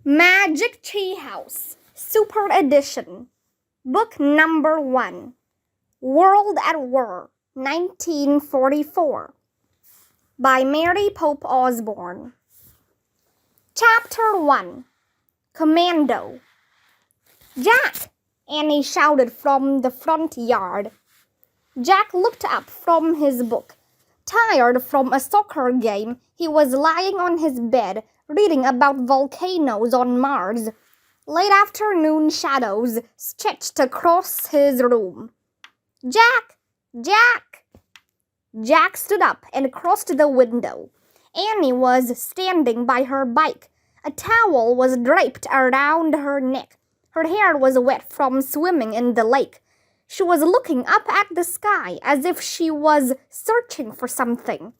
Magic Tea House, Super Edition, Book Number 1, World at War, 1944, by Mary Pope Osborne. Chapter 1, Commando. "Jack!" Annie shouted from the front yard. Jack looked up from his book. Tired from a soccer game, he was lying on his bed, reading about volcanoes on Mars. Late afternoon shadows stretched across his room. "Jack! Jack!" Jack stood up and crossed the window. Annie was standing by her bike. A towel was draped around her neck. Her hair was wet from swimming in the lake. She was looking up at the sky as if she was searching for something.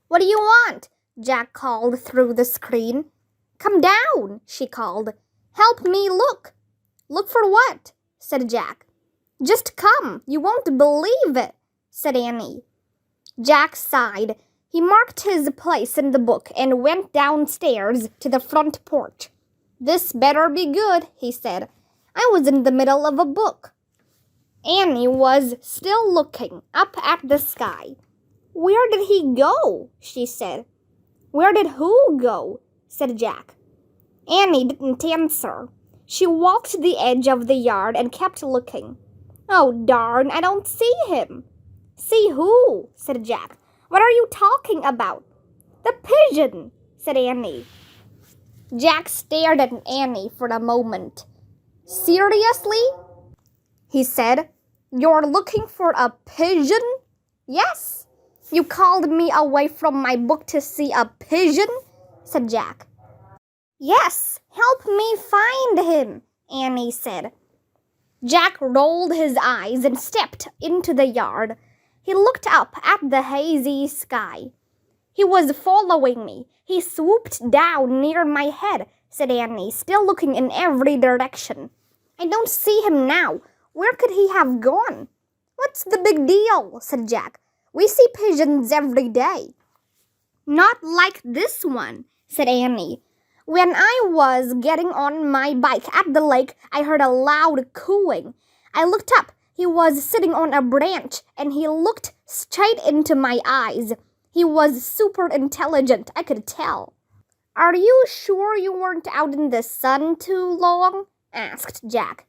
"What do you want?" Jack called through the screen. "Come down," she called. "Help me look." "Look for what?" said Jack. "Just come. You won't believe it," said Annie. Jack sighed. He marked his place in the book and went downstairs to the front porch. "This better be good," he said. "I was in the middle of a book." Annie was still looking up at the sky. "Where did he go?" she said. "Where did who go?" said Jack. Annie didn't answer. She walked to the edge of the yard and kept looking. "Oh, darn, I don't see him." "See who?" said Jack. "What are you talking about?" "The pigeon," said Annie. Jack stared at Annie for a moment. "Seriously?" he said. "You're looking for a pigeon?" "Yes." "You called me away from my book to see a pigeon?" said Jack. "Yes, help me find him," Annie said. Jack rolled his eyes and stepped into the yard. He looked up at the hazy sky. "He was following me. He swooped down near my head," said Annie, still looking in every direction. "I don't see him now. Where could he have gone?" "What's the big deal?" said Jack. "We see pigeons every day." "Not like this one," said Annie. "When I was getting on my bike at the lake, I heard a loud cooing. I looked up. He was sitting on a branch, and he looked straight into my eyes. He was super intelligent, I could tell." "Are you sure you weren't out in the sun too long?" asked Jack.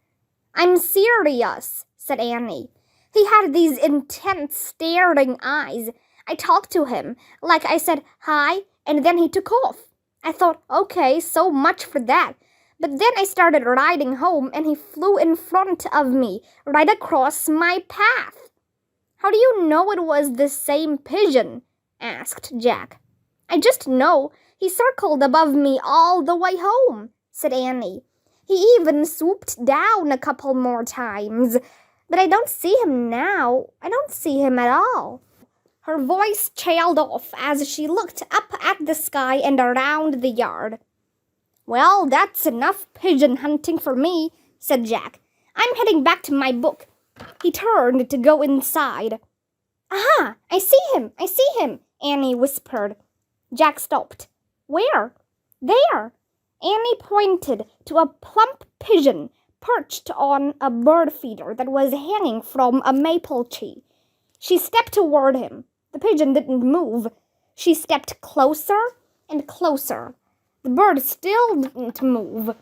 "I'm serious," said Annie. "He had these intense, staring eyes. I talked to him, like I said hi, and then he took off. I thought, okay, so much for that. But then I started riding home, and he flew in front of me, right across my path." "How do you know it was the same pigeon?" asked Jack. "I just know. He circled above me all the way home," said Annie. "He even swooped down a couple more times. But I don't see him now. I don't see him at all." Her voice trailed off as she looked up at the sky and around the yard. "Well, that's enough pigeon hunting for me," said Jack. "I'm heading back to my book." He turned to go inside. "Aha! I see him! I see him!" Annie whispered. Jack stopped. "Where?" "There!" Annie pointed to a plump pigeon perched on a bird feeder that was hanging from a maple tree. She stepped toward him. The pigeon didn't move. She stepped closer and closer. The bird still didn't move.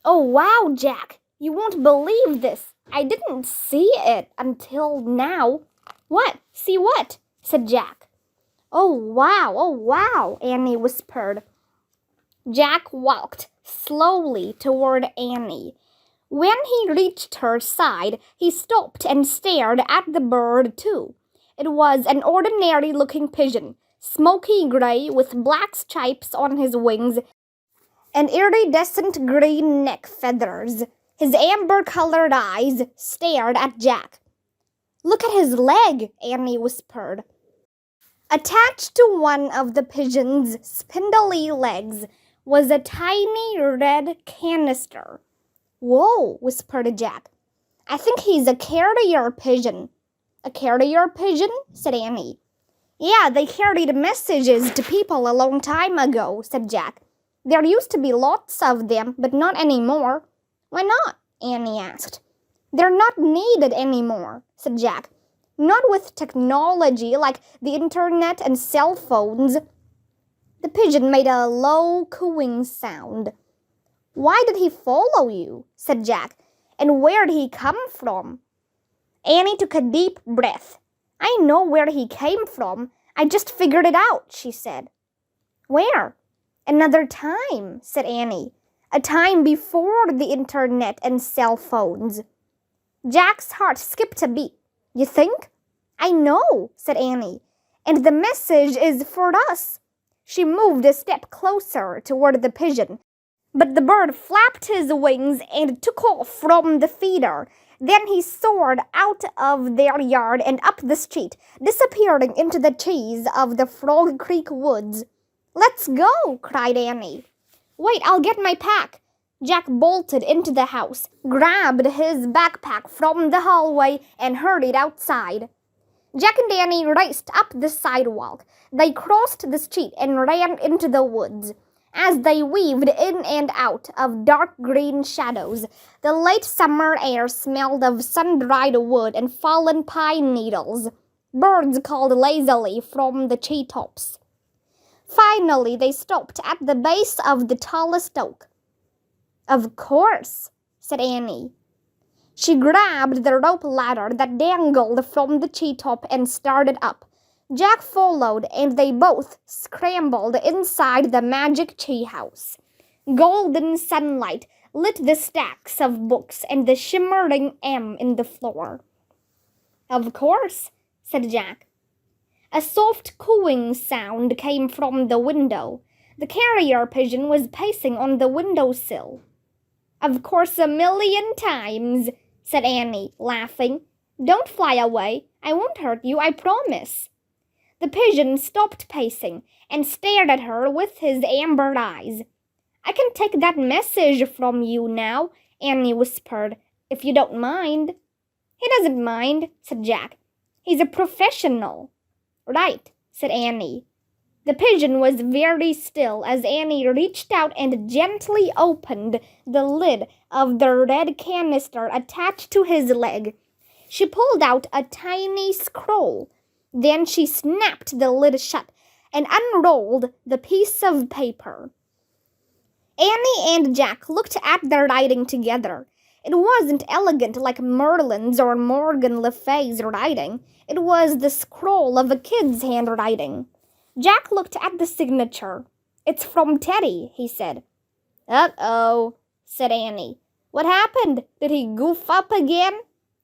"Oh, wow, Jack! You won't believe this. I didn't see it until now." "What? See what?" said Jack. Oh, wow, Annie whispered. Jack walked slowly toward Annie. When he reached her side, he stopped and stared at the bird, too. It was an ordinary-looking pigeon, smoky gray with black stripes on his wings and iridescent green neck feathers. His amber-colored eyes stared at Jack. "Look at his leg," Annie whispered. Attached to one of the pigeon's spindly legs was a tiny red canister. "Whoa," whispered Jack. "I think he's a carrier pigeon." "A carrier pigeon?" said Annie. "Yeah, they carried messages to people a long time ago," said Jack. There used to be lots of them, but not anymore. Why not? Annie asked. They're not needed anymore, said Jack. Not with technology like the internet and cell phones. The pigeon made a low cooing sound. Why did he follow you? Said Jack. And where'd he come from? Annie took a deep breath. I know where he came from. I just figured it out, she said. Where? Another time, said Annie. A time before the internet and cell phones. Jack's heart skipped a beat. You think? I know, said Annie. And the message is for us. She moved a step closer toward the pigeon, but the bird flapped his wings and took off from the feeder. Then he soared out of their yard and up the street, disappearing into the trees of the Frog Creek woods. Let's go, cried Annie. Wait, I'll get my pack. Jack bolted into the house, grabbed his backpack from the hallway, and hurried outside. Jack and Annie raced up the sidewalk. They crossed the street and ran into the woods. As they weaved in and out of dark green shadows, the late summer air smelled of sun-dried wood and fallen pine needles. Birds called lazily from the treetops. Finally, they stopped at the base of the tallest oak. Of course, said Annie. She grabbed the rope ladder that dangled from the treetop and started up. Jack followed, and they both scrambled inside the magic treehouse. Golden sunlight lit the stacks of books and the shimmering M in the floor. Of course, said Jack. A soft cooing sound came from the window. The carrier pigeon was pacing on the windowsill. Of course, a million times, said Annie, laughing. Don't fly away. I won't hurt you, I promise. The pigeon stopped pacing and stared at her with his amber eyes. I can take that message from you now, Annie whispered, if you don't mind. He doesn't mind, said Jack. He's a professional. Right, said Annie. The pigeon was very still as Annie reached out and gently opened the lid of the red canister attached to his leg. She pulled out a tiny scroll. Then she snapped the lid shut and unrolled the piece of paper. Annie and Jack looked at the writing together. It wasn't elegant like Merlin's or Morgan Le Fay's writing. It was the scroll of a kid's handwriting. Jack looked at the signature. It's from Teddy, he said. Uh-oh, said Annie. What happened? Did he goof up again?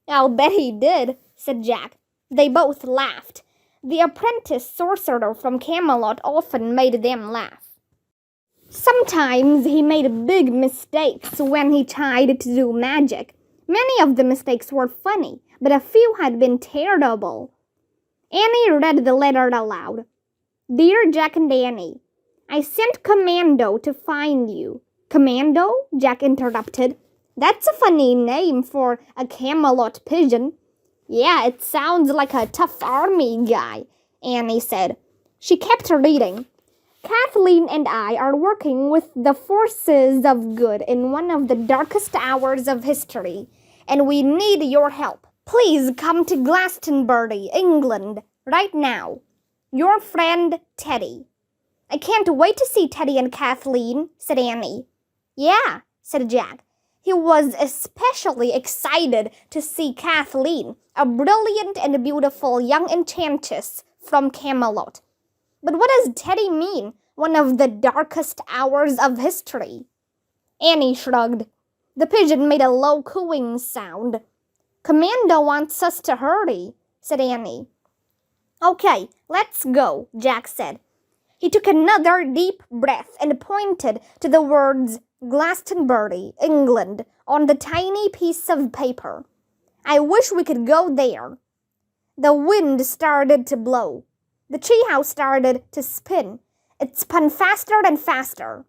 I'll bet he did, said Jack. They both laughed. The apprentice sorcerer from Camelot often made them laugh. Sometimes he made big mistakes when he tried to do magic. Many of the mistakes were funny, but a few had been terrible. Annie read the letter aloud. Dear Jack and Annie, I sent Commando to find you. Commando? Jack interrupted. That's a funny name for a Camelot pigeon. Yeah, it sounds like a tough army guy, Annie said. She kept reading. Kathleen and I are working with the forces of good in one of the darkest hours of history, and we need your help. Please come to Glastonbury, England, right now. Your friend, Teddy. I can't wait to see Teddy and Kathleen, said Annie. Yeah, said Jack. He was especially excited to see Kathleen, a brilliant and beautiful young enchantress from Camelot. But what does Teddy mean, one of the darkest hours of history? Annie shrugged. The pigeon made a low cooing sound. Commando wants us to hurry, said Annie. Okay, let's go, Jack said. He took another deep breath and pointed to the words Glastonbury, England, on the tiny piece of paper. I wish we could go there. The wind started to blow. The treehouse started to spin. It spun faster and faster.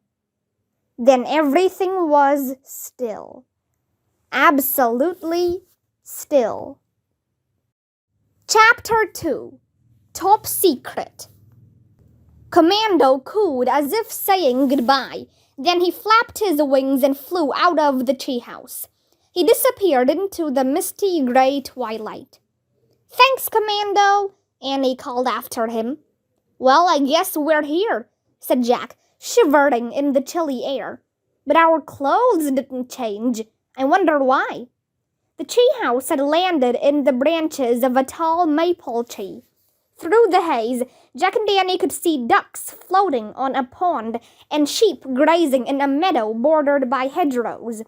Then everything was still. Absolutely still. Chapter 2. Top Secret. Commando cooed as if saying goodbye. Then he flapped his wings and flew out of the treehouse. He disappeared into the misty gray twilight. "Thanks, Commando," Annie called after him. "Well, I guess we're here," said Jack, shivering in the chilly air. "But our clothes didn't change. I wonder why." The treehouse had landed in the branches of a tall maple tree. Through the haze, Jack and Danny could see ducks floating on a pond and sheep grazing in a meadow bordered by hedgerows.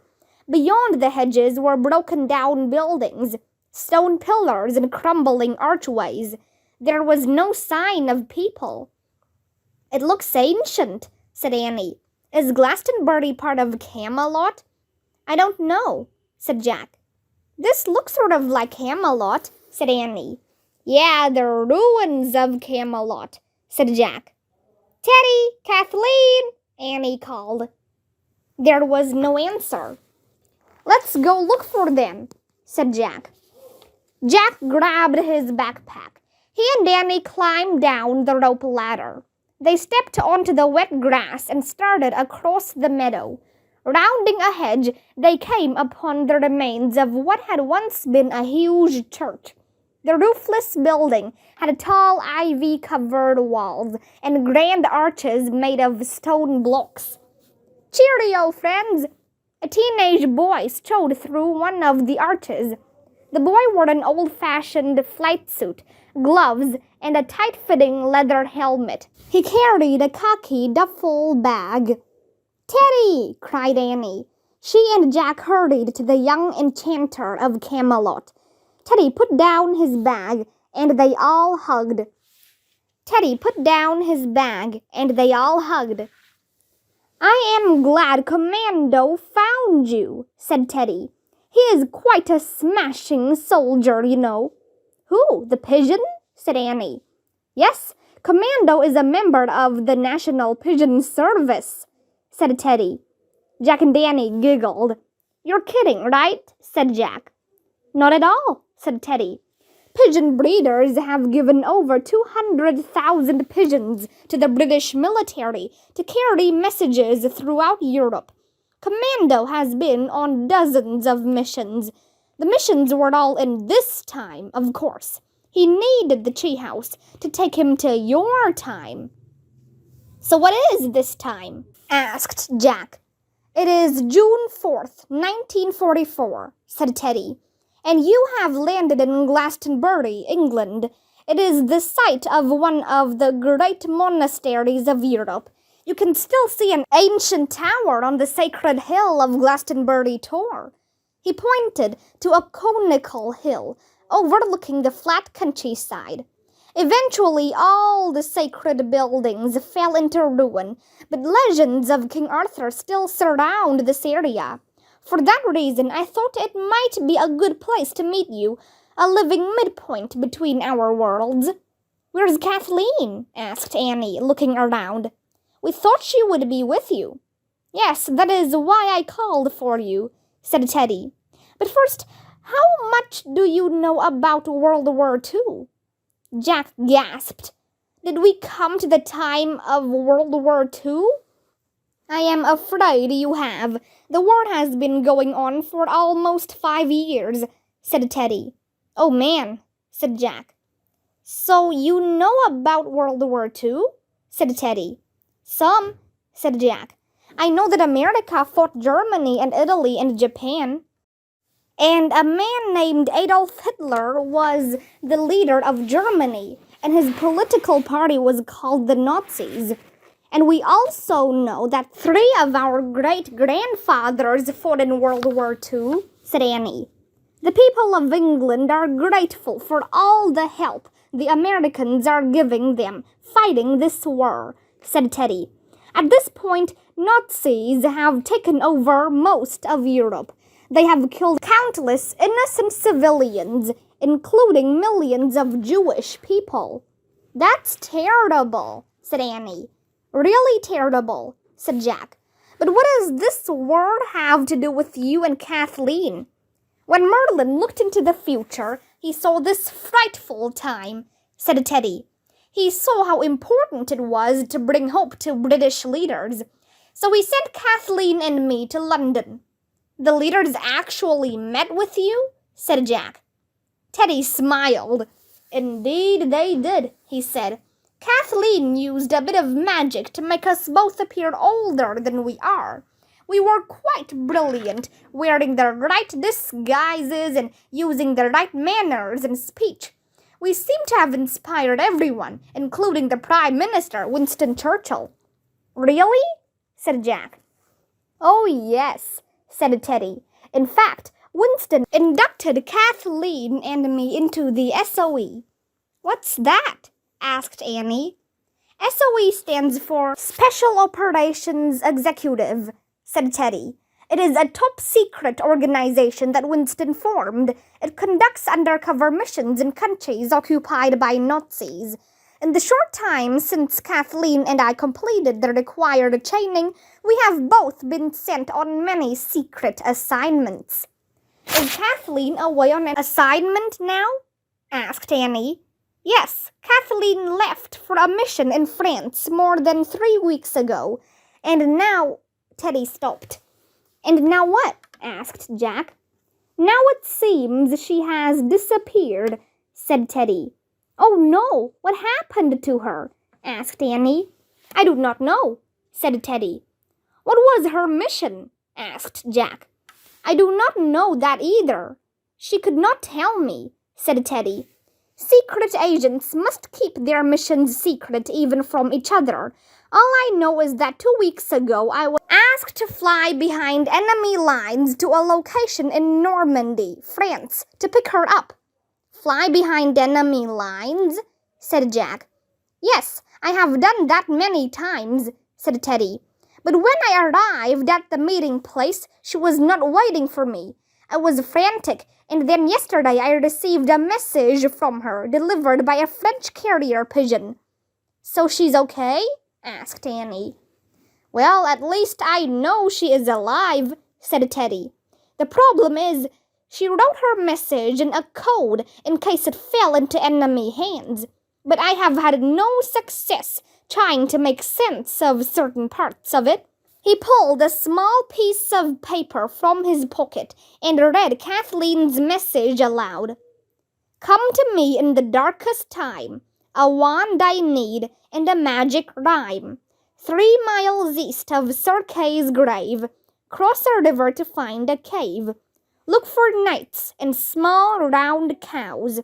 Beyond the hedges were broken-down buildings, stone pillars and crumbling archways. There was no sign of people. "It looks ancient," said Annie. "Is Glastonbury part of Camelot?" "I don't know," said Jack. "This looks sort of like Camelot," said Annie. "Yeah, the ruins of Camelot," said Jack. "Teddy, Kathleen," Annie called. There was no answer. "Let's go look for them," said Jack. Jack grabbed his backpack. He and Danny climbed down the rope ladder. They stepped onto the wet grass and started across the meadow. Rounding a hedge, they came upon the remains of what had once been a huge church. The roofless building had tall ivy-covered walls and grand arches made of stone blocks. "Cheerio, friends!" A teenage boy strode through one of the arches. The boy wore an old-fashioned flight suit, gloves, and a tight-fitting leather helmet. He carried a khaki duffel bag. "Teddy!" cried Annie. She and Jack hurried to the young enchanter of Camelot. Teddy put down his bag, and they all hugged. "I am glad Commando found you," said Teddy. "He is quite a smashing soldier, you know." "Who, the Pigeon?" said Annie. "Yes, Commando is a member of the National Pigeon Service," said Teddy. Jack and Danny giggled. "You're kidding, right?" said Jack. "Not at all," said Teddy. "Pigeon breeders have given over 200,000 pigeons to the British military to carry messages throughout Europe. Commando has been on dozens of missions. The missions were all in this time, of course. He needed the treehouse to take him to your time." "So what is this time?" asked Jack. "It is June 4th, 1944, said Teddy. "And you have landed in Glastonbury, England. It is the site of one of the great monasteries of Europe. You can still see an ancient tower on the sacred hill of Glastonbury Tor." He pointed to a conical hill overlooking the flat countryside. "Eventually, all the sacred buildings fell into ruin, but legends of King Arthur still surround this area. For that reason, I thought it might be a good place to meet you, a living midpoint between our worlds." "Where's Kathleen?" asked Annie, looking around. "We thought she would be with you." "Yes, that is why I called for you," said Teddy. "But first, how much do you know about World War II? Jack gasped. "Did we come to the time of World War II? "I am afraid you have. The war has been going on for almost 5 years, said Teddy. "Oh, man," said Jack. "So you know about World War II? said Teddy. "Some," said Jack. "I know that America fought Germany and Italy and Japan. And a man named Adolf Hitler was the leader of Germany, and his political party was called the Nazis. And we also know that 3 of our great-grandfathers fought in World War II, said Annie. "The people of England are grateful for all the help the Americans are giving them fighting this war," said Teddy. "At this point, Nazis have taken over most of Europe. They have killed countless innocent civilians, including millions of Jewish people." "That's terrible," said Annie. "Really terrible," said Jack. "But what does this war have to do with you and Kathleen?" "When Merlin looked into the future, he saw this frightful time," said Teddy. "He saw how important it was to bring hope to British leaders. So he sent Kathleen and me to London. The leaders actually met with you? Said Jack. Teddy smiled. Indeed they did, he said. Kathleen used a bit of magic to make us both appear older than we are. We were quite brilliant, wearing the right disguises and using the right manners and speech. We seem to have inspired everyone, including the Prime Minister, Winston Churchill. Really? Said Jack. Oh, yes, said Teddy. In fact, Winston inducted Kathleen and me into the SOE. What's that? Asked Annie. SOE stands for Special Operations Executive, said Teddy. It is a top-secret organization that Winston formed. It conducts undercover missions in countries occupied by Nazis. In the short time since Kathleen and I completed the required training, we have both been sent on many secret assignments. Is Kathleen away on an assignment now? Asked Annie. Yes, Kathleen left for a mission in France more than 3 weeks ago. And now... Teddy stopped. And now what? Asked Jack. Now it seems she has disappeared, said Teddy. Oh no, what happened to her? Asked Annie. I do not know, said Teddy. What was her mission? Asked Jack. I do not know that either. She could not tell me, said Teddy. Secret agents must keep their missions secret even from each other. All I know is that 2 weeks ago I was asked to fly behind enemy lines to a location in Normandy, France, to pick her up. Fly behind enemy lines? Said Jack. Yes, I have done that many times, said Teddy. But when I arrived at the meeting place, she was not waiting for me. I was frantic, and then yesterday I received a message from her, delivered by a French carrier pigeon. So she's okay? Asked Annie. Well, at least I know she is alive, said Teddy. The problem is, she wrote her message in a code in case it fell into enemy hands. But I have had no success trying to make sense of certain parts of it. He pulled a small piece of paper from his pocket and read Kathleen's message aloud. Come to me in the darkest time. A wand I need and a magic rhyme. 3 miles east of Sir Kay's grave. Cross a river to find a cave. Look for knights and small round cows.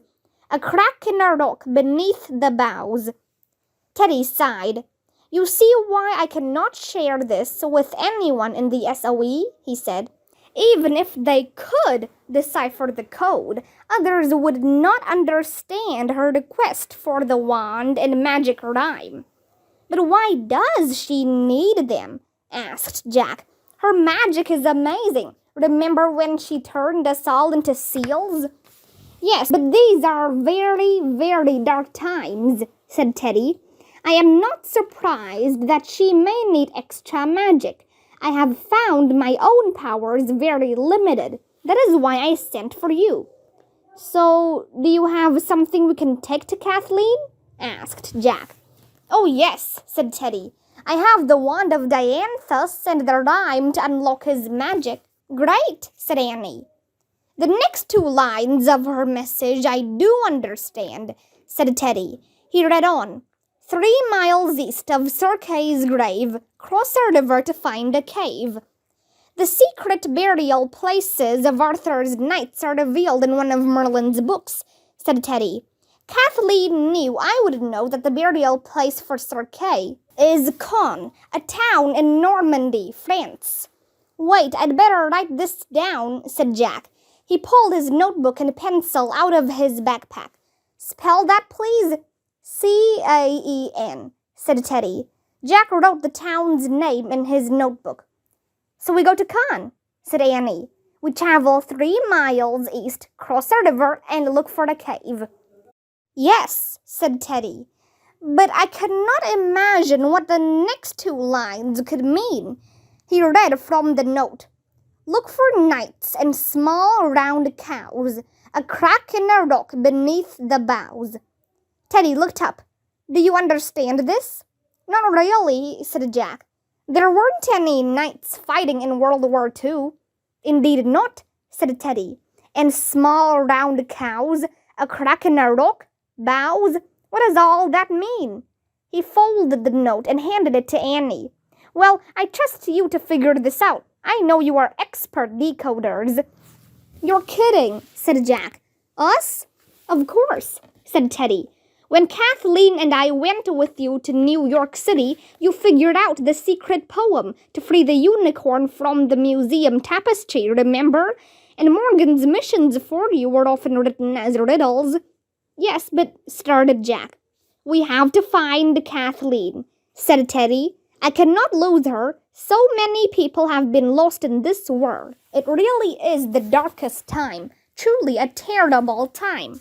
A crack in a rock beneath the boughs. Teddy sighed. You see why I cannot share this with anyone in the SOE, he said. Even if they could decipher the code, others would not understand her request for the wand and magic rhyme. But why does she need them? Asked Jack. Her magic is amazing. Remember when she turned us all into seals? Yes, but these are very, very dark times, said Teddy. I am not surprised that she may need extra magic. I have found my own powers very limited. That is why I sent for you. So, do you have something we can take to Kathleen? Asked Jack. Oh yes, said Teddy. I have the wand of Dianthus and the rhyme to unlock his magic. Great, said Annie. The next 2 lines of her message I do understand, said Teddy. He read on. 3 miles east of Sir Kay's grave, cross a river to find a cave. The secret burial places of Arthur's knights are revealed in one of Merlin's books, said Teddy. Kathleen knew I would know that the burial place for Sir Kay is Caen, a town in Normandy, France. Wait, I'd better write this down, said Jack. He pulled his notebook and pencil out of his backpack. Spell that, please. C-A-E-N, said Teddy. Jack wrote the town's name in his notebook. So we go to Caen, said Annie. We travel 3 miles east, cross a river, and look for the cave. Yes, said Teddy. But I cannot imagine what the next 2 lines could mean. He read from the note. Look for knights and small round cows, a crack in a rock beneath the boughs. Teddy looked up. Do you understand this? Not really, said Jack. There weren't any knights fighting in World War II. Indeed not, said Teddy. And small round cows, a crack in a rock, bows. What does all that mean? He folded the note and handed it to Annie. Well, I trust you to figure this out. I know you are expert decoders. You're kidding, said Jack. Us? Of course, said Teddy. When Kathleen and I went with you to New York City, you figured out the secret poem to free the unicorn from the museum tapestry, remember? And Morgan's missions for you were often written as riddles. Yes, but, started Jack. We have to find Kathleen, said Teddy. I cannot lose her. So many people have been lost in this world. It really is the darkest time. Truly a terrible time.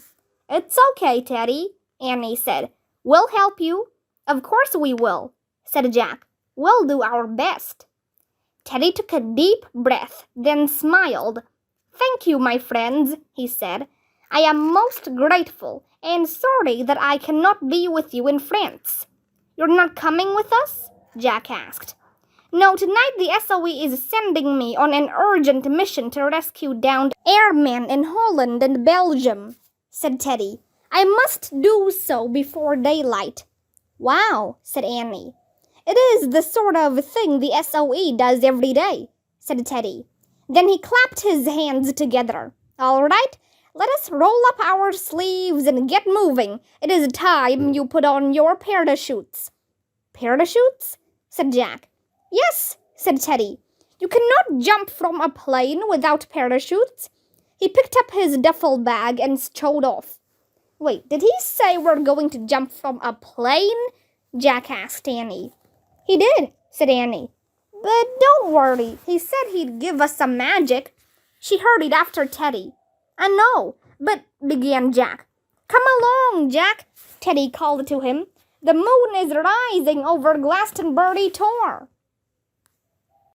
It's okay, Teddy, Annie said. We'll help you. Of course we will, said Jack. We'll do our best. Teddy took a deep breath, then smiled. Thank you, my friends, he said. I am most grateful and sorry that I cannot be with you in France. You're not coming with us? Jack asked. No, tonight the SOE is sending me on an urgent mission to rescue downed airmen in Holland and Belgium, said Teddy. I must do so before daylight. Wow, said Annie. It is the sort of thing the SOE does every day, said Teddy. Then he clapped his hands together. All right, let us roll up our sleeves and get moving. It is time you put on your parachutes. Parachutes? Said Jack. Yes, said Teddy. You cannot jump from a plane without parachutes. He picked up his duffel bag and strode off. Wait, did he say we're going to jump from a plane? Jack asked Annie. He did, said Annie. But don't worry, he said he'd give us some magic. She hurried after Teddy. I know, but, began Jack. Come along, Jack, Teddy called to him. The moon is rising over Glastonbury Tor.